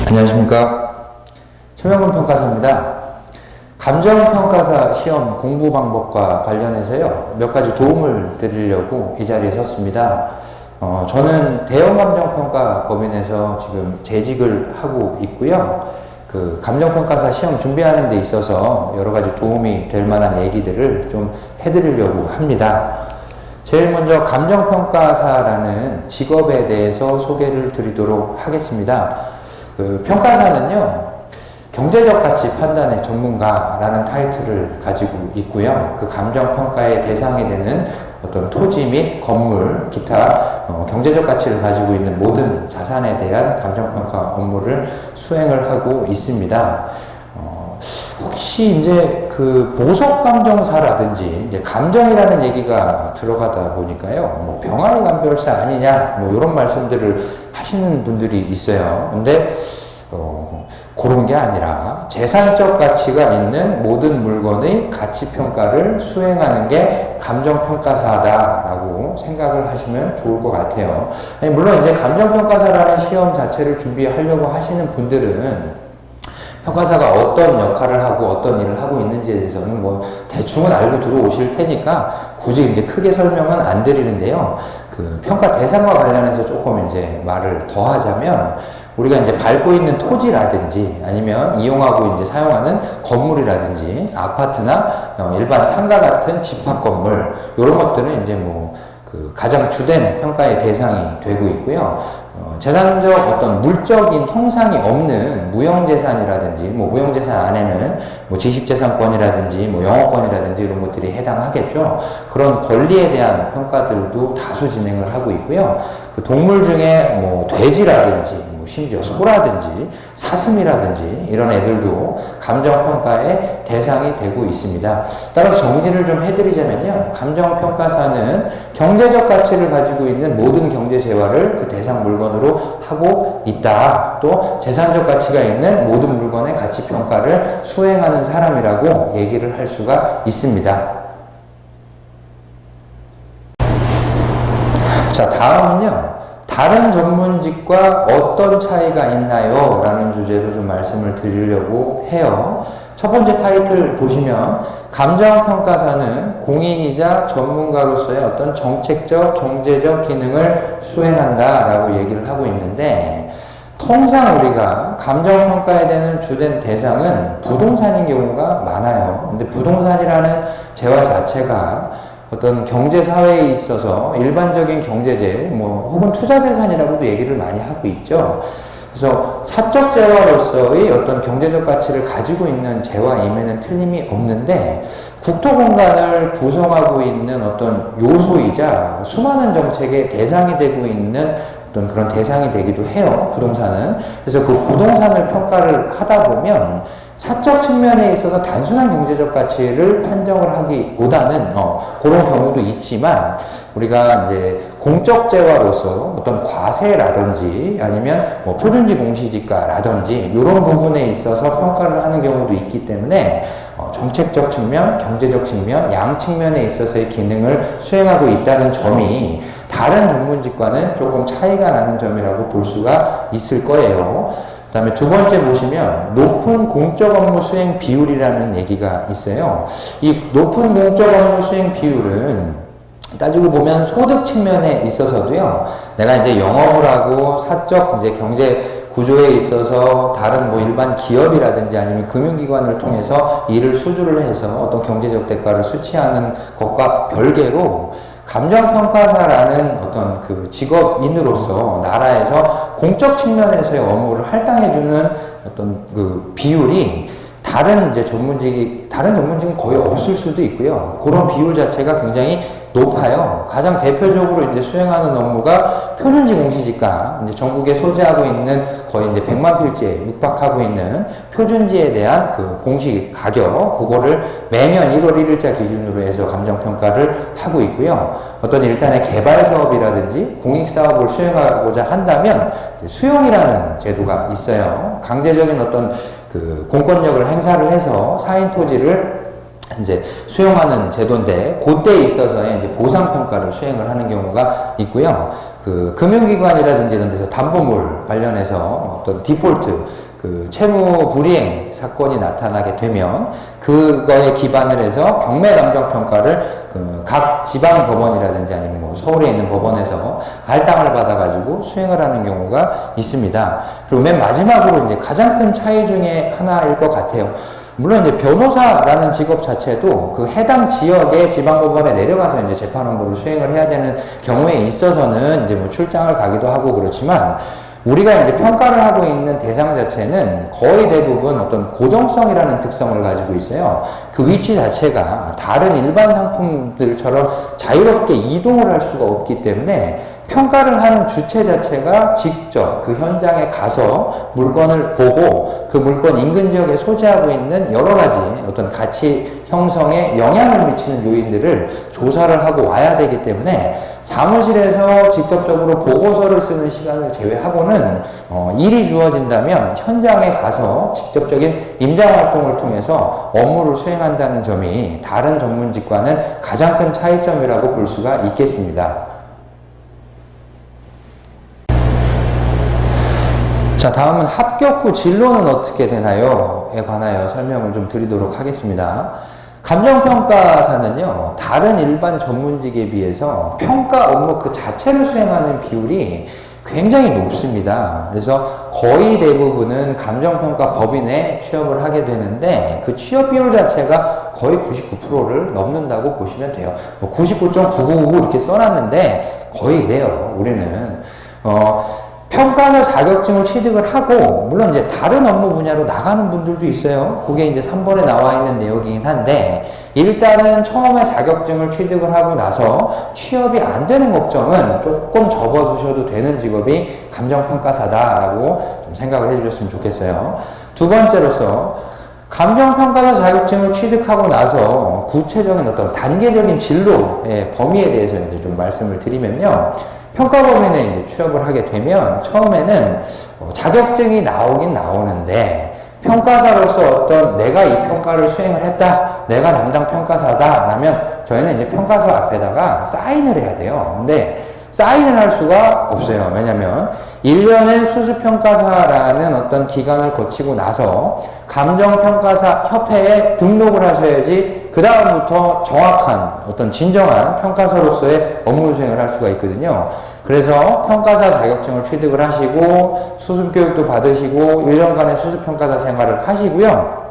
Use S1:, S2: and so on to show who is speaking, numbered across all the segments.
S1: 안녕하십니까. 최명근 평가사입니다. 감정평가사 시험 공부 방법과 관련해서요, 몇 가지 도움을 드리려고 이 자리에 섰습니다. 저는 대형감정평가 법인에서 지금 재직을 하고 있고요. 그 감정평가사 시험 준비하는 데 있어서 여러 가지 도움이 될 만한 얘기들을 좀 해드리려고 합니다. 제일 먼저 감정평가사라는 직업에 대해서 소개를 드리도록 하겠습니다. 그 평가사는요, 경제적 가치 판단의 전문가라는 타이틀을 가지고 있고요. 그 감정평가의 대상이 되는 어떤 토지 및 건물, 기타 경제적 가치를 가지고 있는 모든 자산에 대한 감정평가 업무를 수행을 하고 있습니다. 혹시 이제 그 보석감정사라든지 이제 감정이라는 얘기가 들어가다 보니까요, 뭐 병아리 감별사 아니냐, 뭐 이런 말씀들을 하시는 분들이 있어요. 근데 그런 게 아니라 재산적 가치가 있는 모든 물건의 가치 평가를 수행하는 게 감정평가사다라고 생각을 하시면 좋을 것 같아요. 물론 이제 감정평가사라는 시험 자체를 준비하려고 하시는 분들은 평가사가 어떤 역할을 하고 어떤 일을 하고 있는지에 대해서는 뭐 대충은 알고 들어오실 테니까 굳이 이제 크게 설명은 안 드리는데요. 그 평가 대상과 관련해서 조금 이제 말을 더 하자면, 우리가 이제 밟고 있는 토지라든지 아니면 이용하고 이제 사용하는 건물이라든지 아파트나 일반 상가 같은 집합 건물, 이런 것들은 이제 뭐 그 가장 주된 평가의 대상이 되고 있고요. 재산적 어떤 물적인 형상이 없는 무형재산이라든지, 뭐 무형재산 안에는 뭐 지식재산권이라든지 뭐 영어권이라든지 이런 것들이 해당하겠죠. 그런 권리에 대한 평가들도 다수 진행을 하고 있고요. 그 동물 중에 뭐 돼지라든지 심지어 소라든지 사슴이라든지 이런 애들도 감정평가의 대상이 되고 있습니다. 따라서 정리를 좀 해드리자면요, 감정평가사는 경제적 가치를 가지고 있는 모든 경제재화를 그 대상 물건으로 하고 있다. 또 재산적 가치가 있는 모든 물건의 가치평가를 수행하는 사람이라고 얘기를 할 수가 있습니다. 자, 다음은요, 다른 전문직과 어떤 차이가 있나요? 라는 주제로 좀 말씀을 드리려고 해요. 첫 번째 타이틀 보시면, 감정평가사는 공인이자 전문가로서의 어떤 정책적, 경제적 기능을 수행한다 라고 얘기를 하고 있는데, 통상 우리가 감정평가에 대한 주된 대상은 부동산인 경우가 많아요. 근데 부동산이라는 재화 자체가 어떤 경제사회에 있어서 일반적인 경제재, 뭐, 혹은 투자재산이라고도 얘기를 많이 하고 있죠. 그래서 사적 재화로서의 어떤 경제적 가치를 가지고 있는 재화임에는 틀림이 없는데, 국토 공간을 구성하고 있는 어떤 요소이자 수많은 정책의 대상이 되고 있는 어떤 그런 대상이 되기도 해요, 부동산은. 그래서 그 부동산을 평가를 하다 보면 사적 측면에 있어서 단순한 경제적 가치를 판정을 하기보다는 그런 경우도 있지만, 우리가 이제 공적 재화로서 어떤 과세라든지 아니면 뭐 표준지 공시지가라든지 이런 부분에 있어서 평가를 하는 경우도 있기 때문에 정책적 측면, 경제적 측면, 양 측면에 있어서의 기능을 수행하고 있다는 점이 다른 전문직과는 조금 차이가 나는 점이라고 볼 수가 있을 거예요. 그 다음에 두 번째 보시면 높은 공적 업무 수행 비율이라는 얘기가 있어요. 이 높은 공적 업무 수행 비율은 따지고 보면 소득 측면에 있어서도요, 내가 이제 영업을 하고 사적 이제 경제 구조에 있어서 다른 뭐 일반 기업이라든지 아니면 금융기관을 통해서 일을 수주를 해서 어떤 경제적 대가를 수취하는 것과 별개로 감정평가사라는 어떤 그 직업인으로서 나라에서 공적 측면에서의 업무를 할당해주는 어떤 그 비율이 다른 전문직은 거의 없을 수도 있고요. 그런 비율 자체가 굉장히 높아요. 가장 대표적으로 이제 수행하는 업무가 표준지 공시지가, 이제 전국에 소재하고 있는 거의 이제 100만 필지에 육박하고 있는 표준지에 대한 그 공시 가격, 그거를 매년 1월 1일자 기준으로 해서 감정평가를 하고 있고요. 어떤 일단의 개발 사업이라든지 공익 사업을 수행하고자 한다면 수용이라는 제도가 있어요. 강제적인 어떤 그 공권력을 행사를 해서 사인 토지를 이제 수용하는 제도인데, 그때에 있어서의 이제 보상평가를 수행을 하는 경우가 있고요. 그 금융기관이라든지 이런 데서 담보물 관련해서 어떤 디폴트, 그 채무 불이행 사건이 나타나게 되면 그거에 기반을 해서 경매 감정 평가를 그 각 지방 법원이라든지 아니면 뭐 서울에 있는 법원에서 할당을 받아가지고 수행을 하는 경우가 있습니다. 그리고 맨 마지막으로 이제 가장 큰 차이 중에 하나일 것 같아요. 물론 이제 변호사라는 직업 자체도 그 해당 지역의 지방법원에 내려가서 이제 재판 업무를 수행을 해야 되는 경우에 있어서는 이제 뭐 출장을 가기도 하고 그렇지만, 우리가 이제 평가를 하고 있는 대상 자체는 거의 대부분 어떤 고정성이라는 특성을 가지고 있어요. 그 위치 자체가 다른 일반 상품들처럼 자유롭게 이동을 할 수가 없기 때문에 평가를 하는 주체 자체가 직접 그 현장에 가서 물건을 보고 그 물건 인근 지역에 소지하고 있는 여러 가지 어떤 가치 형성에 영향을 미치는 요인들을 조사를 하고 와야 되기 때문에, 사무실에서 직접적으로 보고서를 쓰는 시간을 제외하고는 일이 주어진다면 현장에 가서 직접적인 임장 활동을 통해서 업무를 수행한다는 점이 다른 전문직과는 가장 큰 차이점이라고 볼 수가 있겠습니다. 자, 다음은 합격 후 진로는 어떻게 되나요?에 관하여 설명을 좀 드리도록 하겠습니다. 감정평가사는요, 다른 일반 전문직에 비해서 평가 업무 그 자체를 수행하는 비율이 굉장히 높습니다. 그래서 거의 대부분은 감정평가 법인에 취업을 하게 되는데, 그 취업 비율 자체가 거의 99%를 넘는다고 보시면 돼요. 뭐 99.999 이렇게 써놨는데 거의 이래요, 우리는. 평가사 자격증을 취득을 하고, 물론 이제 다른 업무 분야로 나가는 분들도 있어요. 그게 이제 3번에 나와 있는 내용이긴 한데, 일단은 처음에 자격증을 취득을 하고 나서 취업이 안 되는 걱정은 조금 접어두셔도 되는 직업이 감정평가사다라고 좀 생각을 해주셨으면 좋겠어요. 두 번째로서, 감정평가사 자격증을 취득하고 나서 구체적인 어떤 단계적인 진로의 범위에 대해서 이제 좀 말씀을 드리면요. 평가법인에 이제 취업을 하게 되면 처음에는 자격증이 나오긴 나오는데, 평가사로서 어떤 내가 이 평가를 수행을 했다, 내가 담당 평가사다 라면 저희는 이제 평가서 앞에다가 사인을 해야 돼요. 근데 사인을 할 수가 없어요. 왜냐면 1년의 수수평가사라는 어떤 기간을 거치고 나서 감정평가사 협회에 등록을 하셔야지 그 다음부터 정확한 어떤 진정한 평가사로서의 업무 수행을 할 수가 있거든요. 그래서 평가사 자격증을 취득을 하시고 수습교육도 받으시고 1년간의 수습평가사 생활을 하시고요.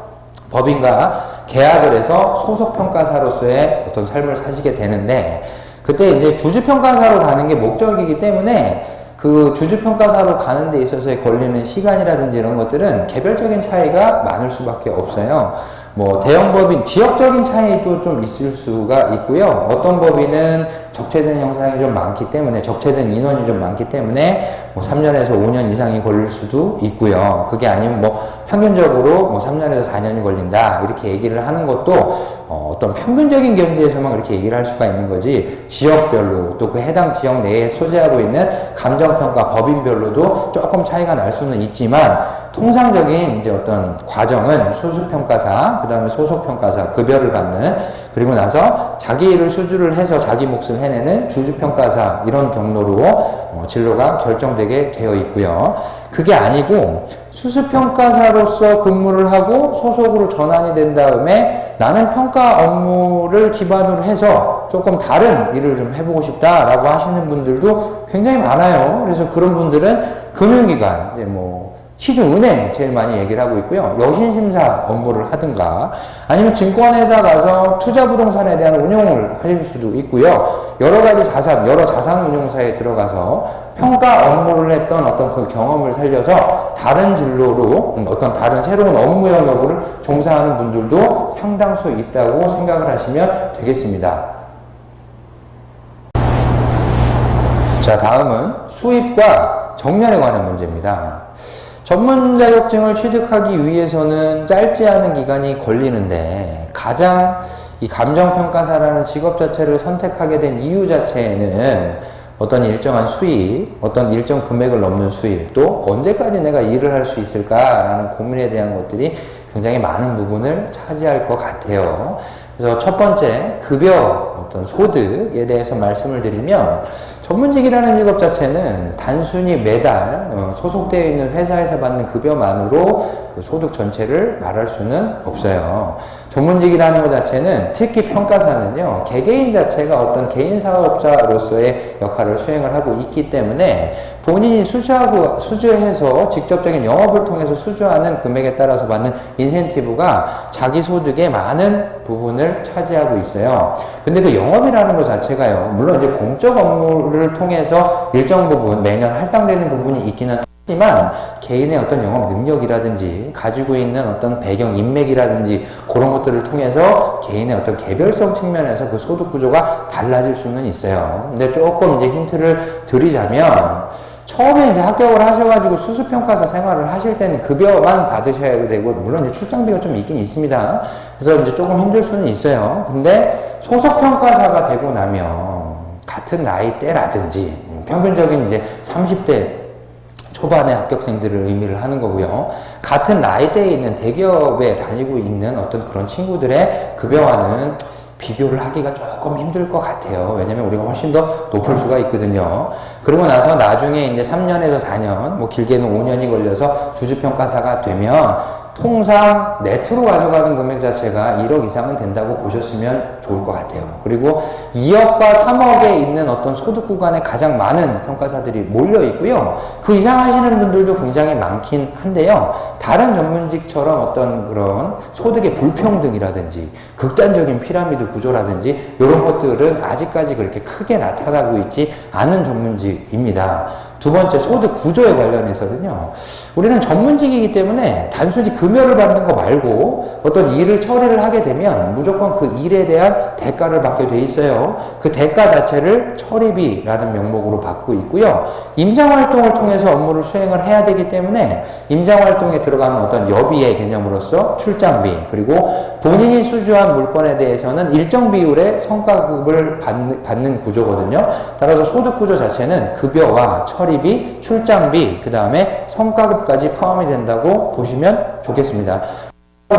S1: 법인과 계약을 해서 소속평가사로서의 어떤 삶을 사시게 되는데, 그때 이제 주주평가사로 가는 게 목적이기 때문에 그 주주평가사로 가는 데 있어서 걸리는 시간이라든지 이런 것들은 개별적인 차이가 많을 수밖에 없어요. 뭐 대형법인 지역적인 차이도 좀 있을 수가 있고요. 어떤 법인은 적체된 형상이 좀 많기 때문에, 적체된 인원이 좀 많기 때문에 뭐 3년에서 5년 이상이 걸릴 수도 있고요. 그게 아니면 뭐 평균적으로 뭐 3년에서 4년이 걸린다 이렇게 얘기를 하는 것도 어떤 평균적인 경지에서만 그렇게 얘기를 할 수가 있는 거지, 지역별로 또 그 해당 지역 내에 소재하고 있는 감정평가 법인별로도 조금 차이가 날 수는 있지만, 통상적인 이제 어떤 과정은 수수평가사, 그 다음에 소속평가사, 급여를 받는, 그리고 나서 자기 일을 수주를 해서 자기 몫을 해내는 주주평가사, 이런 경로로 진로가 결정되게 되어 있고요. 그게 아니고 수수평가사로서 근무를 하고 소속으로 전환이 된 다음에 나는 평가 업무를 기반으로 해서 조금 다른 일을 좀 해보고 싶다라고 하시는 분들도 굉장히 많아요. 그래서 그런 분들은 금융기관, 이제 뭐 시중은행 제일 많이 얘기를 하고 있고요. 여신심사 업무를 하든가, 아니면 증권회사 가서 투자부동산에 대한 운용을 하실 수도 있고요. 여러 가지 자산, 여러 자산운용사에 들어가서 평가 업무를 했던 어떤 그 경험을 살려서 다른 진로로 어떤 다른 새로운 업무 영역을 종사하는 분들도 상당수 있다고 생각을 하시면 되겠습니다. 자, 다음은 수입과 정년에 관한 문제입니다. 전문 자격증을 취득하기 위해서는 짧지 않은 기간이 걸리는데, 가장 이 감정평가사라는 직업 자체를 선택하게 된 이유 자체에는 어떤 일정한 수입, 어떤 일정 금액을 넘는 수입, 또 언제까지 내가 일을 할 수 있을까라는 고민에 대한 것들이 굉장히 많은 부분을 차지할 것 같아요. 그래서 첫 번째 급여 어떤 소득에 대해서 말씀을 드리면 전문직이라는 직업 자체는 단순히 매달 소속되어 있는 회사에서 받는 급여만으로 그 소득 전체를 말할 수는 없어요. 전문직이라는 것 자체는 특히 평가사는요, 개개인 자체가 어떤 개인 사업자로서의 역할을 수행을 하고 있기 때문에 본인이 수주해서 직접적인 영업을 통해서 수주하는 금액에 따라서 받는 인센티브가 자기 소득의 많은 부분을 차지하고 있어요. 근데 그 영업이라는 것 자체가요, 물론 이제 공적 업무를 통해서 일정 부분 매년 할당되는 부분이 있기는 하지만 개인의 어떤 영업 능력이라든지 가지고 있는 어떤 배경 인맥이라든지 그런 것들을 통해서 개인의 어떤 개별성 측면에서 그 소득 구조가 달라질 수는 있어요. 근데 조금 이제 힌트를 드리자면 처음에 이제 합격을 하셔가지고 수수평가사 생활을 하실 때는 급여만 받으셔야 되고, 물론 이제 출장비가 좀 있긴 있습니다. 그래서 이제 조금 힘들 수는 있어요. 근데 소속평가사가 되고 나면 같은 나이대라든지, 평균적인 이제 30대 초반의 합격생들을 의미를 하는 거고요. 같은 나이대에 있는 대기업에 다니고 있는 어떤 그런 친구들의 급여와는 비교를 하기가 조금 힘들 것 같아요. 왜냐면 우리가 훨씬 더 높을 수가 있거든요. 그러고 나서 나중에 이제 3년에서 4년, 뭐 길게는 5년이 걸려서 주주평가사가 되면 통상 네트로 가져가는 금액 자체가 1억 이상은 된다고 보셨으면 좋을 것 같아요. 그리고 2억과 3억에 있는 어떤 소득 구간에 가장 많은 평가사들이 몰려 있고요. 그 이상 하시는 분들도 굉장히 많긴 한데요. 다른 전문직처럼 어떤 그런 소득의 불평등이라든지 극단적인 피라미드 구조라든지 이런 것들은 아직까지 그렇게 크게 나타나고 있지 않은 전문직입니다. 두 번째, 소득 구조에 관련해서는요, 우리는 전문직이기 때문에 단순히 금여를 받는 거 말고 어떤 일을 처리를 하게 되면 무조건 그 일에 대한 대가를 받게 돼 있어요. 그 대가 자체를 처리비라는 명목으로 받고 있고요. 임장활동을 통해서 업무를 수행을 해야 되기 때문에 임장활동에 들어가는 어떤 여비의 개념으로서 출장비, 그리고 본인이 수주한 물건에 대해서는 일정 비율의 성과급을 받는 구조거든요. 따라서 소득 구조 자체는 급여와 처리비, 출장비, 그 다음에 성과급까지 포함이 된다고 보시면 좋겠습니다.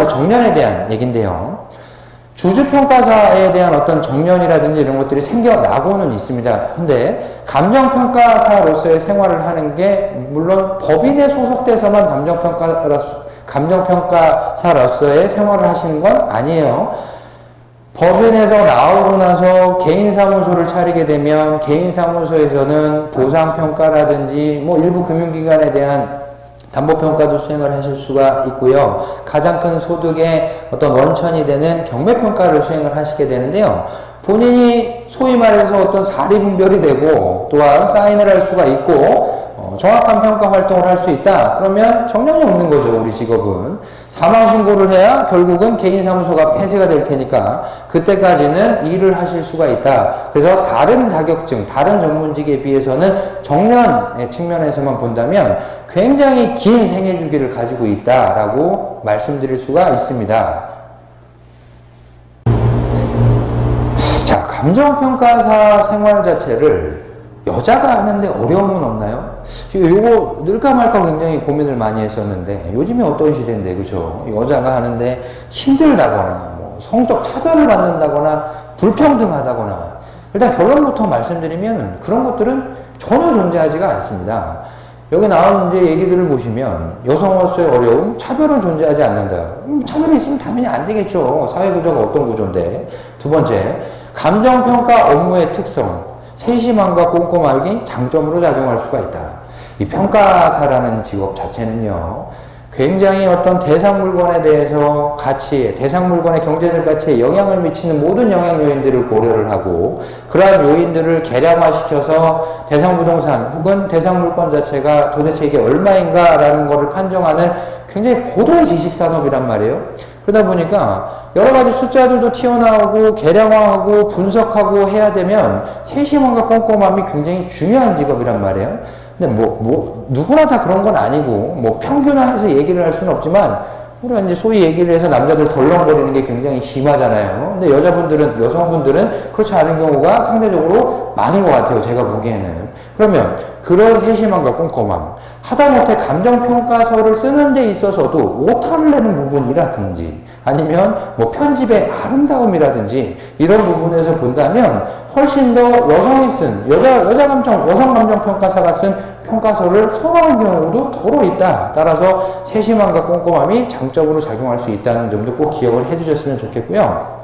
S1: 정년에 대한 얘기인데요. 주주평가사에 대한 어떤 정년이라든지 이런 것들이 생겨나고는 있습니다. 근데 감정평가사로서의 생활을 하는 게 물론 법인에 소속돼서만 감정평가사로서의 생활을 하시는 건 아니에요. 법인에서 나오고 나서 개인사무소를 차리게 되면 개인사무소에서는 보상평가라든지 뭐 일부 금융기관에 대한 담보평가도 수행을 하실 수가 있고요. 가장 큰 소득의 어떤 원천이 되는 경매평가를 수행을 하시게 되는데요. 본인이 소위 말해서 어떤 사리분별이 되고 또한 사인을 할 수가 있고 정확한 평가 활동을 할 수 있다. 그러면 정년이 없는 거죠, 우리 직업은. 사망신고를 해야 결국은 개인사무소가 폐쇄가 될 테니까 그때까지는 일을 하실 수가 있다. 그래서 다른 자격증, 다른 전문직에 비해서는 정년의 측면에서만 본다면 굉장히 긴 생애주기를 가지고 있다라고 말씀드릴 수가 있습니다. 자, 감정평가사 생활 자체를 여자가 하는데 어려움은 없나요? 요거 늘까 말까 굉장히 고민을 많이 했었는데 요즘에 어떤 시대인데, 그죠? 여자가 하는데 힘들다거나 뭐 성적 차별을 받는다거나 불평등하다거나, 일단 결론부터 말씀드리면 그런 것들은 전혀 존재하지가 않습니다. 여기 나온 이제 얘기들을 보시면 여성으로서의 어려움, 차별은 존재하지 않는다. 차별이 있으면 당연히 안 되겠죠. 사회 구조가 어떤 구조인데. 두 번째, 감정평가 업무의 특성, 세심함과 꼼꼼함이 장점으로 작용할 수가 있다. 이 평가사라는 직업 자체는요, 굉장히 어떤 대상 물건에 대해서 가치, 대상 물건의 경제적 가치에 영향을 미치는 모든 영향 요인들을 고려를 하고 그러한 요인들을 계량화시켜서 대상 부동산 혹은 대상 물건 자체가 도대체 이게 얼마인가라는 것을 판정하는 굉장히 고도의 지식 산업이란 말이에요. 그러다 보니까 여러 가지 숫자들도 튀어나오고 계량화하고 분석하고 해야 되면 세심함과 꼼꼼함이 굉장히 중요한 직업이란 말이에요. 근데 누구나 다 그런 건 아니고, 평균화해서 얘기를 할 수는 없지만, 우리가 이제 소위 얘기를 해서 남자들 덜렁거리는 게 굉장히 심하잖아요. 근데 여성분들은 그렇지 않은 경우가 상대적으로 많은 것 같아요. 제가 보기에는. 그러면 그런 세심함과 꼼꼼함, 하다못해 감정평가서를 쓰는 데 있어서도 오타를 내는 부분이라든지 아니면 뭐 편집의 아름다움이라든지 이런 부분에서 본다면 훨씬 더 여성이 쓴, 여성 감정평가사가 쓴 평가서를 선호하는 경우도 더러 있다. 따라서 세심함과 꼼꼼함이 장점으로 작용할 수 있다는 점도 꼭 기억을 해주셨으면 좋겠고요.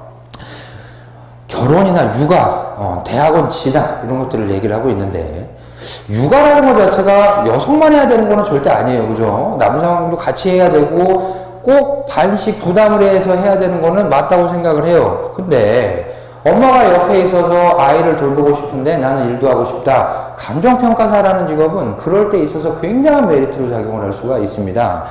S1: 결혼이나 육아, 대학원 진학 이런 것들을 얘기를 하고 있는데 육아라는 것 자체가 여성만 해야 되는 거는 절대 아니에요. 그죠? 남성도 같이 해야 되고 꼭 반씩 부담을 해서 해야 되는 거는 맞다고 생각을 해요. 근데 엄마가 옆에 있어서 아이를 돌보고 싶은데 나는 일도 하고 싶다. 감정평가사라는 직업은 그럴 때 있어서 굉장한 메리트로 작용을 할 수가 있습니다.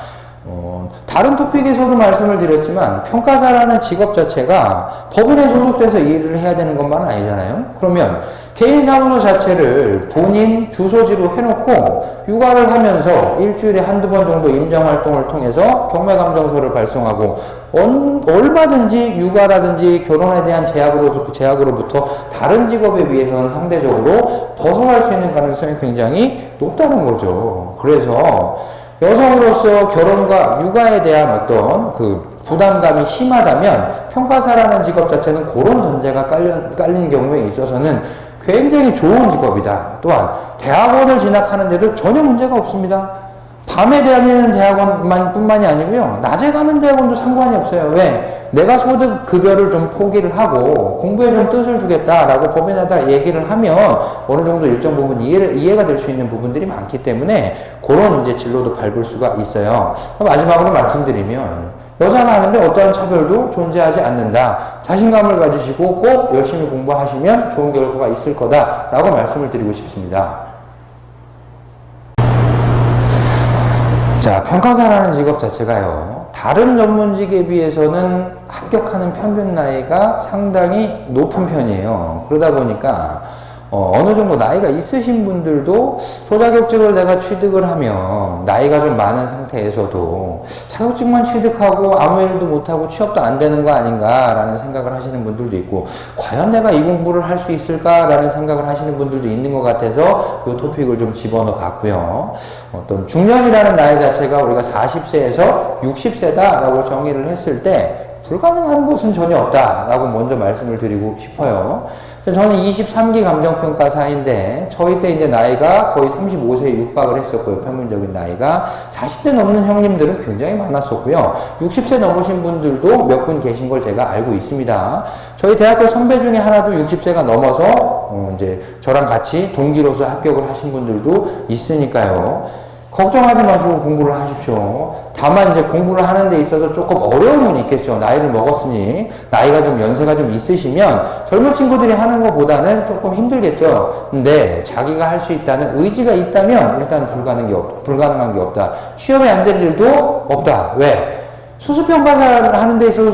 S1: 다른 토픽에서도 말씀을 드렸지만 평가사라는 직업 자체가 법원에 소속돼서 일을 해야 되는 것만은 아니잖아요. 그러면 개인사무소 자체를 본인 주소지로 해놓고 육아를 하면서 일주일에 한두 번 정도 임장활동을 통해서 경매감정서를 발송하고 얼마든지 육아라든지 결혼에 대한 제약으로부터 다른 직업에 비해서는 상대적으로 벗어날 수 있는 가능성이 굉장히 높다는 거죠. 그래서 여성으로서 결혼과 육아에 대한 어떤 그 부담감이 심하다면 평가사라는 직업 자체는 그런 전제가 깔린 경우에 있어서는 굉장히 좋은 직업이다. 또한 대학원을 진학하는데도 전혀 문제가 없습니다. 밤에 다니는 대학원뿐만이 아니고요. 낮에 가는 대학원도 상관이 없어요. 왜? 내가 소득 급여를 좀 포기를 하고 공부에 좀 뜻을 두겠다라고 법인에다 얘기를 하면 어느 정도 일정 부분 이해가 될 수 있는 부분들이 많기 때문에 그런 이제 진로도 밟을 수가 있어요. 마지막으로 말씀드리면 여자가 하는데 어떠한 차별도 존재하지 않는다. 자신감을 가지시고 꼭 열심히 공부하시면 좋은 결과가 있을 거다라고 말씀을 드리고 싶습니다. 자, 평가사라는 직업 자체가요, 다른 전문직에 비해서는 합격하는 평균 나이가 상당히 높은 편이에요. 그러다 보니까 어느 정도 나이가 있으신 분들도 소자격증을 내가 취득을 하면 나이가 좀 많은 상태에서도 자격증만 취득하고 아무 일도 못하고 취업도 안 되는 거 아닌가라는 생각을 하시는 분들도 있고, 과연 내가 이 공부를 할 수 있을까라는 생각을 하시는 분들도 있는 것 같아서 이 토픽을 좀 집어넣어 봤고요. 어떤 중년이라는 나이 자체가 우리가 40세에서 60세다라고 정의를 했을 때 불가능한 것은 전혀 없다라고 먼저 말씀을 드리고 싶어요. 저는 23기 감정평가사인데 저희 때 이제 나이가 거의 35세에 육박을 했었고요. 평균적인 나이가 40대 넘는 형님들은 굉장히 많았었고요. 60세 넘으신 분들도 몇 분 계신 걸 제가 알고 있습니다. 저희 대학교 선배 중에 하나도 60세가 넘어서 이제 저랑 같이 동기로서 합격을 하신 분들도 있으니까요. 걱정하지 마시고 공부를 하십시오. 다만 이제 공부를 하는 데 있어서 조금 어려움은 있겠죠. 나이를 먹었으니, 나이가 좀 연세가 좀 있으시면 젊은 친구들이 하는 것보다는 조금 힘들겠죠. 근데 자기가 할 수 있다는 의지가 있다면 일단 불가능한 게 없다. 취업이 안 될 일도 없다. 왜? 수습평가사를 하는 데 있어서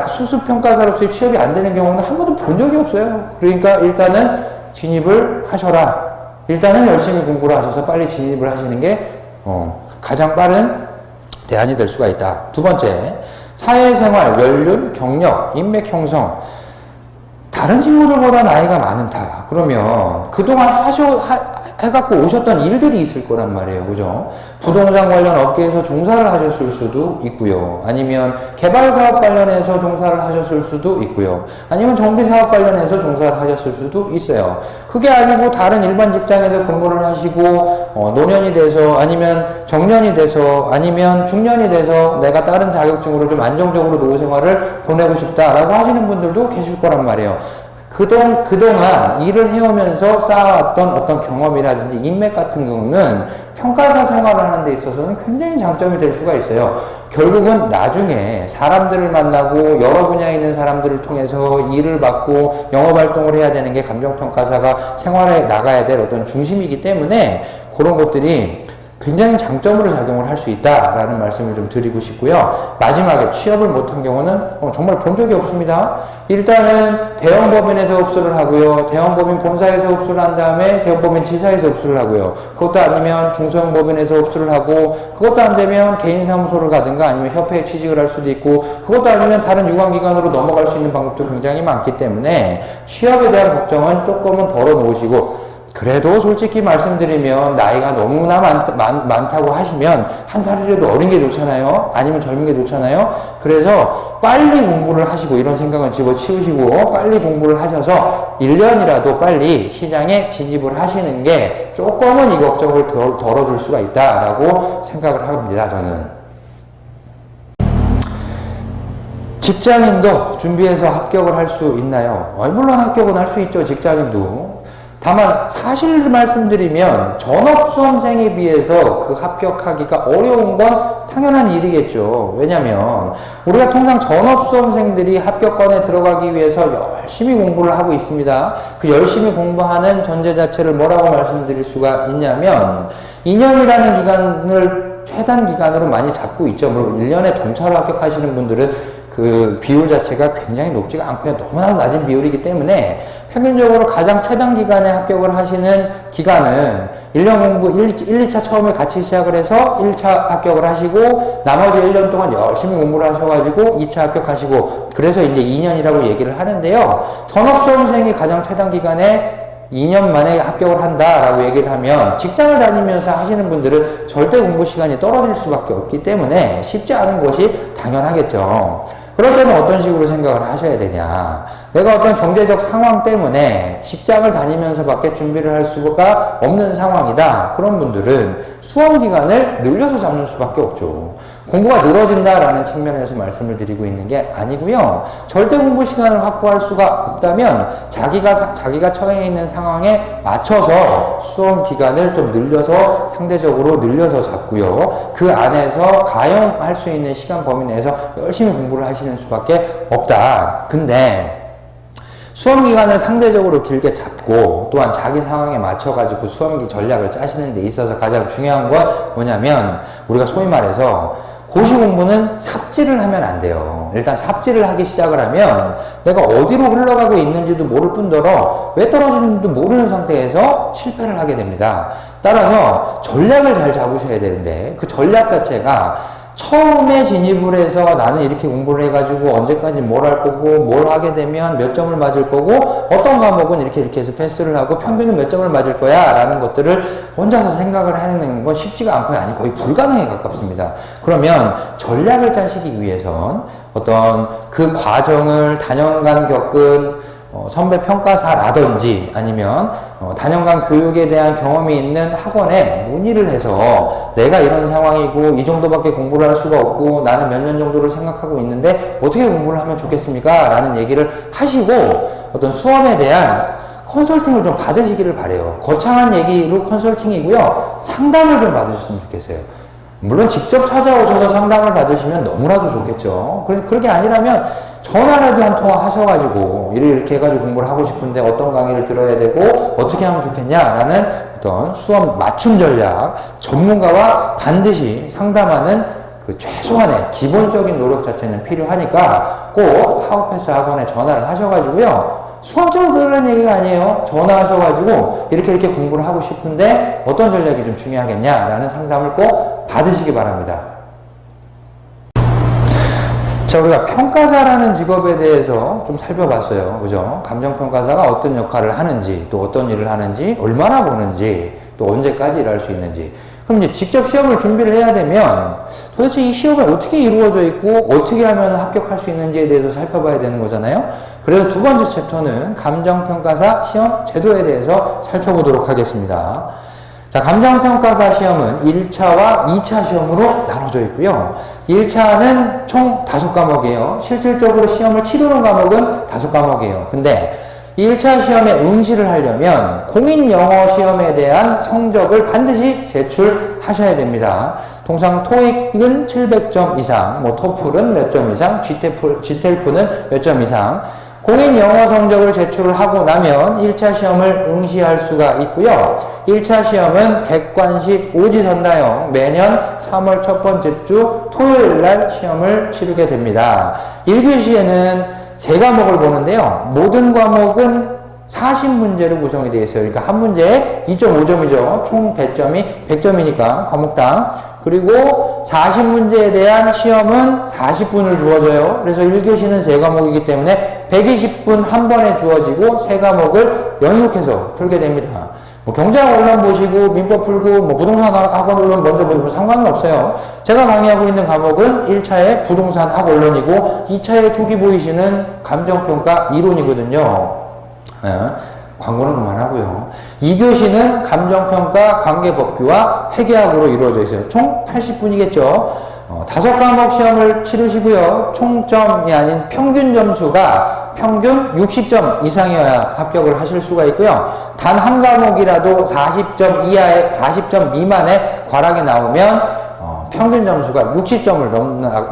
S1: 수습평가사로서의 취업이 안 되는 경우는 한 번도 본 적이 없어요. 그러니까 일단은 진입을 하셔라. 일단은 열심히 공부를 하셔서 빨리 진입을 하시는 게 가장 빠른 대안이 될 수가 있다. 두 번째, 사회생활, 연륜, 경력, 인맥 형성. 다른 친구들보다 나이가 많다. 그러면 그동안 해갖고 오셨던 일들이 있을 거란 말이에요. 그죠? 부동산 관련 업계에서 종사를 하셨을 수도 있고요. 아니면 개발사업 관련해서 종사를 하셨을 수도 있고요. 아니면 정비사업 관련해서 종사를 하셨을 수도 있어요. 그게 아니고 다른 일반 직장에서 근무를 하시고 노년이 돼서 아니면 정년이 돼서 아니면 중년이 돼서 내가 다른 자격증으로 좀 안정적으로 노후 생활을 보내고 싶다라고 하시는 분들도 계실 거란 말이에요. 그동안 일을 해오면서 쌓아왔던 어떤 경험이라든지 인맥 같은 경우는 평가사 생활을 하는 데 있어서는 굉장히 장점이 될 수가 있어요. 결국은 나중에 사람들을 만나고 여러 분야에 있는 사람들을 통해서 일을 받고 영업활동을 해야 되는 게 감정평가사가 생활에 나가야 될 어떤 중심이기 때문에 그런 것들이 굉장히 장점으로 작용을 할 수 있다라는 말씀을 좀 드리고 싶고요. 마지막에 취업을 못한 경우는 정말 본 적이 없습니다. 일단은 대형법인에서 흡수를 하고요. 대형법인 본사에서 흡수를 한 다음에 대형법인 지사에서 흡수를 하고요. 그것도 아니면 중소형법인에서 흡수를 하고, 그것도 안 되면 개인사무소를 가든가 아니면 협회에 취직을 할 수도 있고, 그것도 아니면 다른 유관기관으로 넘어갈 수 있는 방법도 굉장히 많기 때문에 취업에 대한 걱정은 조금은 덜어놓으시고, 그래도 솔직히 말씀드리면 나이가 너무나 많다고 하시면 한 살이라도 어린 게 좋잖아요. 아니면 젊은 게 좋잖아요. 그래서 빨리 공부를 하시고, 이런 생각은 집어치우시고 빨리 공부를 하셔서 1년이라도 빨리 시장에 진입을 하시는 게 조금은 이 걱정을 덜어줄 수가 있다라고 생각을 합니다. 저는. 직장인도 준비해서 합격을 할 수 있나요? 물론 합격은 할 수 있죠. 직장인도. 다만 사실 말씀드리면 전업수험생에 비해서 그 합격하기가 어려운 건 당연한 일이겠죠. 왜냐면 우리가 통상 전업수험생들이 합격권에 들어가기 위해서 열심히 공부를 하고 있습니다. 그 열심히 공부하는 전제 자체를 뭐라고 말씀드릴 수가 있냐면 2년이라는 기간을 최단 기간으로 많이 잡고 있죠. 물론 1년에 동차로 합격하시는 분들은 그 비율 자체가 굉장히 높지가 않고요. 너무나 낮은 비율이기 때문에 평균적으로 가장 최단 기간에 합격을 하시는 기간은 1년 공부 1, 2차 처음에 같이 시작을 해서 1차 합격을 하시고 나머지 1년 동안 열심히 공부를 하셔가지고 2차 합격하시고, 그래서 이제 2년이라고 얘기를 하는데요. 전업수험생이 가장 최단 기간에 2년 만에 합격을 한다라고 얘기를 하면 직장을 다니면서 하시는 분들은 절대 공부 시간이 떨어질 수밖에 없기 때문에 쉽지 않은 것이 당연하겠죠. 그럴 때는 어떤 식으로 생각을 하셔야 되냐. 내가 어떤 경제적 상황 때문에 직장을 다니면서밖에 준비를 할 수가 없는 상황이다. 그런 분들은 수험 기간을 늘려서 잡는 수밖에 없죠. 공부가 늘어진다라는 측면에서 말씀을 드리고 있는 게 아니고요. 절대 공부 시간을 확보할 수가 없다면 자기가 처해 있는 상황에 맞춰서 수험 기간을 좀 늘려서 상대적으로 늘려서 잡고요. 그 안에서 가용할 수 있는 시간 범위 내에서 열심히 공부를 하시는 수밖에 없다. 근데 수험 기간을 상대적으로 길게 잡고 또한 자기 상황에 맞춰가지고 수험기 전략을 짜시는 데 있어서 가장 중요한 건 뭐냐면 우리가 소위 말해서 고시 공부는 삽질을 하면 안 돼요. 일단 삽질을 하기 시작을 하면 내가 어디로 흘러가고 있는지도 모를 뿐더러 왜 떨어지는지도 모르는 상태에서 실패를 하게 됩니다. 따라서 전략을 잘 잡으셔야 되는데 그 전략 자체가 처음에 진입을 해서 나는 이렇게 공부를 해가지고 언제까지 뭘 할 거고 뭘 하게 되면 몇 점을 맞을 거고 어떤 과목은 이렇게 해서 패스를 하고 평균은 몇 점을 맞을 거야 라는 것들을 혼자서 생각을 해내는 건 쉽지가 않고요. 아니 거의 불가능에 가깝습니다. 그러면 전략을 짜시기 위해선 어떤 그 과정을 단연간 겪은 선배 평가사라든지 아니면 단연간 교육에 대한 경험이 있는 학원에 문의를 해서 내가 이런 상황이고 이 정도밖에 공부를 할 수가 없고 나는 몇 년 정도를 생각하고 있는데 어떻게 공부를 하면 좋겠습니까? 라는 얘기를 하시고 어떤 수험에 대한 컨설팅을 좀 받으시기를 바래요. 거창한 얘기로 컨설팅이고요. 상담을 좀 받으셨으면 좋겠어요. 물론 직접 찾아오셔서 상담을 받으시면 너무나도 좋겠죠. 그렇게 아니라면 전화라도 한 통화 하셔가지고 이렇게 해가지고 공부를 하고 싶은데 어떤 강의를 들어야 되고 어떻게 하면 좋겠냐라는 어떤 수험 맞춤 전략 전문가와 반드시 상담하는 그 최소한의 기본적인 노력 자체는 필요하니까 꼭 하우패스 학원에 전화를 하셔가지고요. 수험증을 그러는 얘기가 아니에요. 전화하셔가지고 이렇게 공부를 하고 싶은데 어떤 전략이 좀 중요하겠냐라는 상담을 꼭 받으시기 바랍니다. 자, 우리가 평가사라는 직업에 대해서 좀 살펴봤어요. 그죠? 감정평가사가 어떤 역할을 하는지, 또 어떤 일을 하는지, 얼마나 보는지, 또 언제까지 일할 수 있는지. 그럼 이제 직접 시험을 준비를 해야 되면 도대체 이 시험은 어떻게 이루어져 있고 어떻게 하면 합격할 수 있는지에 대해서 살펴봐야 되는 거잖아요. 그래서 두 번째 챕터는 감정평가사 시험 제도에 대해서 살펴보도록 하겠습니다. 자, 감정평가사 시험은 1차와 2차 시험으로 나눠져 있고요. 1차는 총 5과목이에요. 실질적으로 시험을 치르는 과목은 5과목이에요. 근데 1차 시험에 응시를 하려면 공인영어 시험에 대한 성적을 반드시 제출하셔야 됩니다. 통상 토익은 700점 이상, 토플은 몇 점 이상, GTELF는 몇 점 이상, 공인 영어 성적을 제출을 하고 나면 1차 시험을 응시할 수가 있고요. 1차 시험은 객관식 오지선다형 매년 3월 첫 번째 주 토요일 날 시험을 치르게 됩니다. 1교시에는 세 과목을 보는데요. 모든 과목은 40문제로 구성이 되어 있어요. 그러니까 한 문제에 2.5점이죠. 총 배점이 100점이니까 과목당. 그리고 40문제에 대한 시험은 40분을 주어져요. 그래서 1교시는 3과목이기 때문에 120분 한 번에 주어지고 3과목을 연속해서 풀게 됩니다. 뭐 경제학 원론 보시고 민법 풀고 뭐 부동산 학원 원론 먼저 보고 상관은 없어요. 제가 강의하고 있는 과목은 1차에 부동산 학 원론이고 2차에 조기 보이시는 감정평가 이론이거든요. 예, 광고는 그만하고요. 2교시는 감정평가, 관계법규와 회계학으로 이루어져 있어요. 총 80분이겠죠. 5과목 시험을 치르시고요. 총점이 아닌 평균 점수가 평균 60점 이상이어야 합격을 하실 수가 있고요. 단 한 과목이라도 40점 미만의 과락이 나오면 평균 점수가 60점을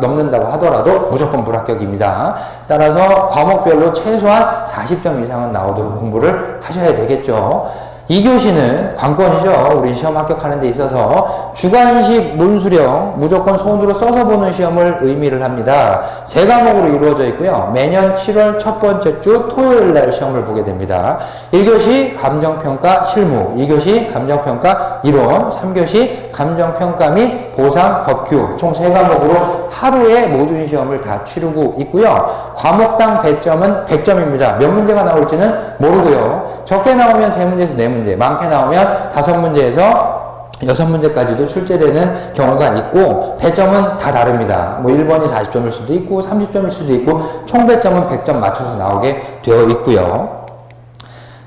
S1: 넘는다고 하더라도 무조건 불합격입니다. 따라서 과목별로 최소한 40점 이상은 나오도록 공부를 하셔야 되겠죠. 2교시는 관건이죠. 우리 시험 합격하는 데 있어서 주관식 논수령 무조건 손으로 써서 보는 시험을 의미를 합니다. 3과목으로 이루어져 있고요. 매년 7월 첫 번째 주 토요일 날 시험을 보게 됩니다. 1교시 감정평가 실무, 2교시 감정평가 이론, 3교시 감정평가 및 보상 법규 총 3과목으로 하루에 모든 시험을 다 치르고 있고요. 과목당 배점은 100점입니다. 몇 문제가 나올지는 모르고요. 적게 나오면 3문제에서 4문제, 많게 나오면 5문제에서 6문제까지도 출제되는 경우가 있고 배점은 다 다릅니다. 뭐 1번이 40점일 수도 있고 30점일 수도 있고 총 배점은 100점 맞춰서 나오게 되어 있고요.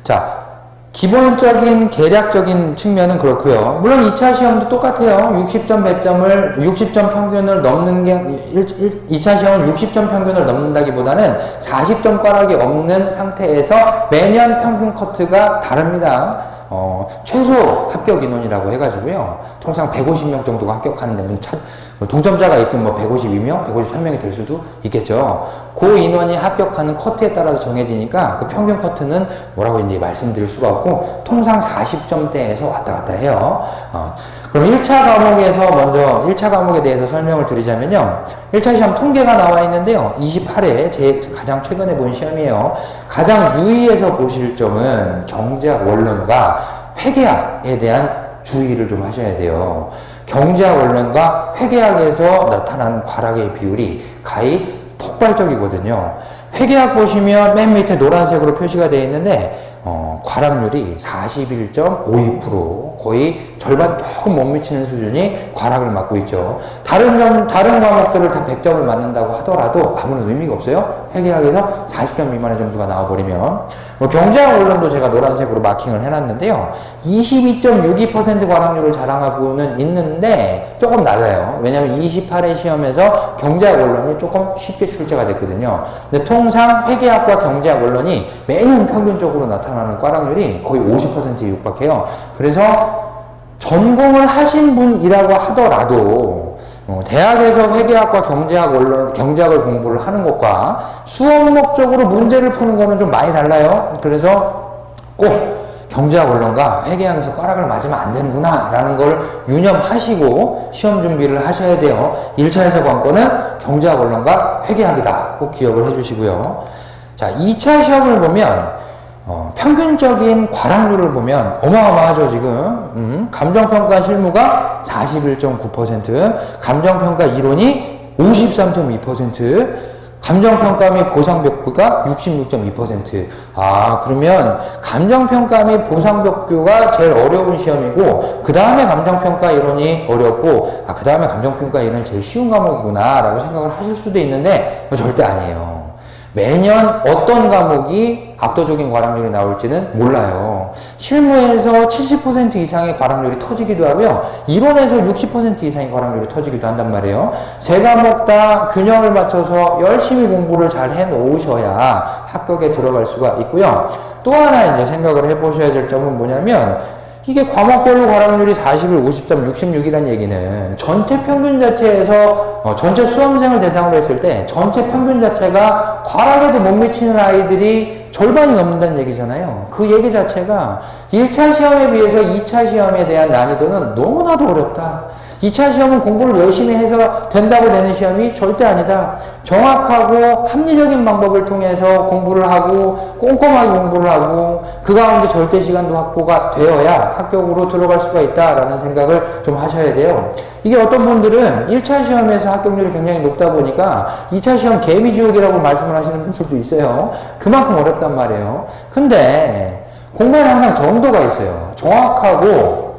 S1: 자, 기본적인 계략적인 측면은 그렇고요. 물론 2차 시험도 똑같아요. 60점 평균을 넘는 게 2차 시험은 60점 평균을 넘는다기보다는 40점 꽈락이 없는 상태에서 매년 평균 커트가 다릅니다. 최소 합격 인원이라고 해가지고요. 통상 150명 정도가 합격하는데 동점자가 있으면 뭐 152명, 153명이 될 수도 있겠죠. 그 인원이 합격하는 커트에 따라서 정해지니까 그 평균 커트는 뭐라고 이제 말씀드릴 수가 없고 통상 40점대에서 왔다 갔다 해요. 그럼 1차 과목에서 먼저 1차 과목에 대해서 설명을 드리자면요. 1차 시험 통계가 나와 있는데요. 28회 가장 최근에 본 시험이에요. 가장 유의해서 보실 점은 경제학 원론과 회계학에 대한 주의를 좀 하셔야 돼요. 경제학 원론과 회계학에서 나타나는 과락의 비율이 가히 폭발적이거든요. 회계학 보시면 맨 밑에 노란색으로 표시가 되어 있는데 과락률이 41.52% 거의 절반 조금 못 미치는 수준이 과락을 맞고 있죠. 다른 과목들을 다 100점을 맞는다고 하더라도 아무런 의미가 없어요. 회계학에서 40점 미만의 점수가 나와버리면 경제학 원론도 제가 노란색으로 마킹을 해놨는데요. 22.62% 과락률을 자랑하고는 있는데 조금 낮아요. 왜냐하면 28회 시험에서 경제학 원론이 조금 쉽게 출제가 됐거든요. 근데 통상 회계학과 경제학 원론이 매년 평균적으로 나타나는 과락률이 거의 50%에 육박해요. 그래서 전공을 하신 분이라고 하더라도 대학에서 회계학과 경제학을 공부를 하는 것과 수업 목적으로 문제를 푸는 거는 좀 많이 달라요. 그래서 꼭 경제학 원론과 회계학에서 꽈락을 맞으면 안 되는구나 라는 걸 유념하시고 시험 준비를 하셔야 돼요. 1차에서 관건은 경제학 원론과 회계학이다. 꼭 기억을 해주시고요. 자, 2차 시험을 보면 평균적인 과락률을 보면 어마어마하죠, 지금. 감정평가 실무가 41.9%, 감정평가 이론이 53.2%, 감정평가 및 보상법규가 66.2%. 그러면 감정평가 및 보상법규가 제일 어려운 시험이고, 그 다음에 감정평가 이론이 어렵고, 그 다음에 감정평가 이론이 제일 쉬운 과목이구나, 라고 생각을 하실 수도 있는데, 절대 아니에요. 매년 어떤 과목이 압도적인 과락률이 나올지는 몰라요. 실무에서 70% 이상의 과락률이 터지기도 하고요. 이론에서 60% 이상의 과락률이 터지기도 한단 말이에요. 세 과목 다 균형을 맞춰서 열심히 공부를 잘 해놓으셔야 합격에 들어갈 수가 있고요. 또 하나 이제 생각을 해보셔야 될 점은 뭐냐면 이게 과목별로 과락률이 41, 53, 66이라는 얘기는 전체 평균 자체에서 전체 수험생을 대상으로 했을 때 전체 평균 자체가 과락에도 못 미치는 아이들이 절반이 넘는다는 얘기잖아요. 그 얘기 자체가 1차 시험에 비해서 2차 시험에 대한 난이도는 너무나도 어렵다. 2차 시험은 공부를 열심히 해서 된다고 되는 시험이 절대 아니다. 정확하고 합리적인 방법을 통해서 공부를 하고 꼼꼼하게 공부를 하고 그 가운데 절대 시간도 확보가 되어야 합격으로 들어갈 수가 있다라는 생각을 좀 하셔야 돼요. 이게 어떤 분들은 1차 시험에서 합격률이 굉장히 높다 보니까 2차 시험 개미지옥이라고 말씀을 하시는 분들도 있어요. 그만큼 어렵단 말이에요. 근데 공부에는 항상 정도가 있어요. 정확하고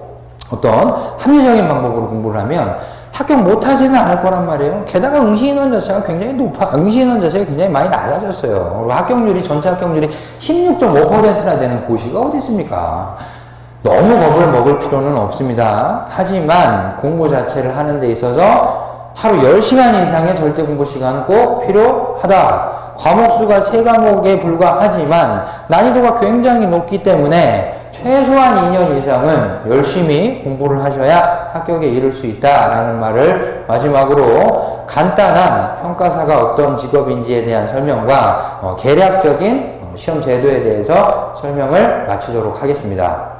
S1: 어떤 합리적인 방법으로 공부를 하면 합격 못하지는 않을 거란 말이에요. 게다가 응시인원 자체가 굉장히 응시인원 자체가 굉장히 많이 낮아졌어요. 그리고 합격률이, 전체 합격률이 16.5%나 되는 고시가 어디 있습니까? 너무 겁을 먹을 필요는 없습니다. 하지만 공부 자체를 하는 데 있어서 하루 10시간 이상의 절대 공부 시간은 꼭 필요하다. 과목 수가 3과목에 불과하지만 난이도가 굉장히 높기 때문에 최소한 2년 이상은 열심히 공부를 하셔야 합격에 이를 수 있다라는 말을 마지막으로 간단한 평가사가 어떤 직업인지에 대한 설명과 개략적인 시험 제도에 대해서 설명을 마치도록 하겠습니다.